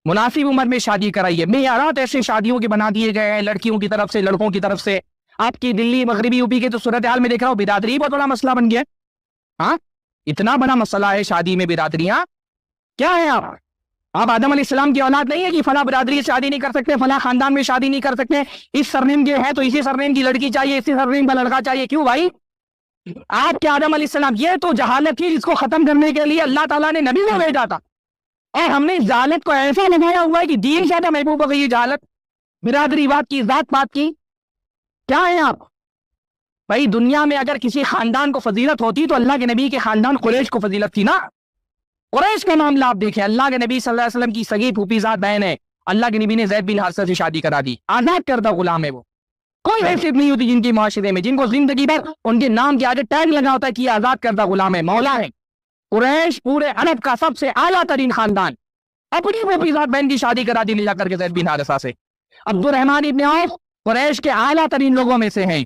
मुनासिब उम्र में शादी कराइए। मेयारात ऐसे शादियों के बना दिए गए हैं लड़कियों की तरफ से, लड़कों की तरफ से। आपकी दिल्ली, मगरबी यूपी के तो सूरत हाल में देख रहा हूँ, बिरादरी बहुत बड़ा मसला बन गया। हाँ, इतना बड़ा मसला है शादी में बिरादरियां। क्या है आप आदम अलैहिस्सलाम की औलाद नहीं है कि फला बिरादरी से शादी नहीं कर सकते, फला खानदान में शादी नहीं कर सकते, इस सरनेम के हैं तो इसी सरनेम की लड़की चाहिए, इसी सरनेम का लड़का चाहिए। क्यों भाई? आप क्या आदम अलैहिस्सलाम, ये तो जहालत थी जिसको खत्म करने के लिए अल्लाह ताला ने नबी को भेजा था, और हमने इस जहालत को ऐसा लगाया हुआ है कि दीन ज्यादा महबूब हो गई ये जहालत, बिरादरी बात की, जात पात की। क्या है आप भाई? दुनिया में अगर किसी खानदान को फजीलत होती तो अल्लाह के नबी के खानदान कुरैश को फजीलत थी ना। कुरैश का मामला आप देखें, अल्लाह के नबी सल्लल्लाहु अलैहि वसल्लम की सगी फूफीजात बहन है, अल्लाह के नबी ने ज़ैद बिन हारिसा से शादी करा दी, आजाद करदा गुलाम है वो। कोई हैसियत नहीं होती जिनकी माशरे में, जिनको जिंदगी भर उनके नाम के आगे टैग लगा होता है कि आजाद करदा गुलाम है, मौला है। कुरैश पूरे अरब का सबसे आला तरीन खानदान, अपनी फूफीजात बहन की शादी करा दी ले जाकर के ज़ैद बिन हारिसा से। अब्दुर्रहमान इब्न औफ कुरैश के आला तरीन लोगों में से हैं,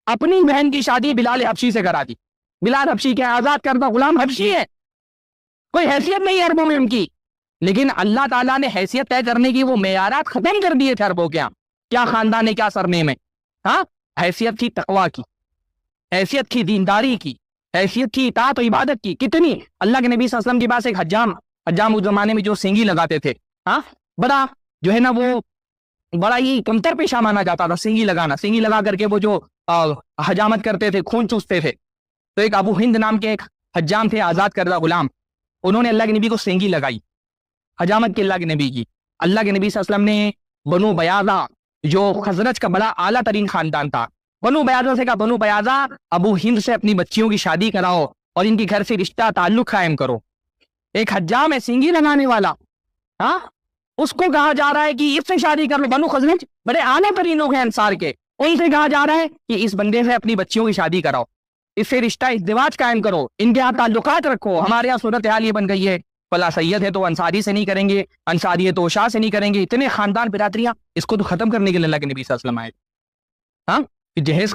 अपनी बहन की शादी बिलाल हबशी से करा दी। बिलाल हबशी के आजाद करदा गुलाम हबशी है, कोई हैसियत नहीं है अरबों में उनकी, लेकिन अल्लाह ताला ने हैसियत तय करने की वो मेयारात खत्म कर दिए थे अरबों के। क्या खानदान है, क्या सरनेम है? हाँ, हैसियत थी तकवा की, हैसियत थी दीनदारी की, हैसियत थी इताअत और इबादत की। कितनी अल्लाह के नबी सल्लल्लाहु अलैहि वसल्लम के पास एक हज्जाम उस जमाने में जो सिंगी लगाते थे, हाँ, बड़ा जो है ना वो बड़ा ही कमतर पेशा माना जाता था सिंगी लगाना। सिंगी लगा करके वो जो हजामत करते थे, खून चूसते थे। तो एक अबू हिंद नाम के एक हज्जाम थे, आजाद करदा गुलाम, उन्होंने अल्लाह के नबी को सिंगी लगाई, हजामत की अल्लाह के नबी की। अल्लाह के नबी सल्लल्लाहु अलैहि वसल्लम ने बनु बयाजा, जो खजरज का बड़ा आला तरीन खानदान था, बनु बयाजा से कहा, बनु बयाजा अबू हिंद से अपनी बच्चियों की शादी कराओ और इनके घर से रिश्ता ताल्लुक कायम करो। एक हज्जाम है सिंगी लगाने वाला, हाँ, उसको कहा जा रहा है कि इससे शादी कर लो। बनु खजरज बड़े आला तरीन लोग हैं अंसार के, उनसे कहा जा रहा है कि इस बंदे से अपनी बच्चियों की शादी कराओ, इससे रिश्ता इज़्दिवाज कायम करो, इनके यहाँ ताल्लुकात रखो। हमारे यहाँ सूरत हाल ये बन गई है, फला सैयद है तो अंसारी से नहीं करेंगे, अंसारी है तो शाह से नहीं करेंगे। इतने खानदान बिरादरियां, इसको तो खत्म करने के लिए अल्लाह के नबी सल्लल्लाहु अलैहि वसल्लम आए। हाँ, जहेज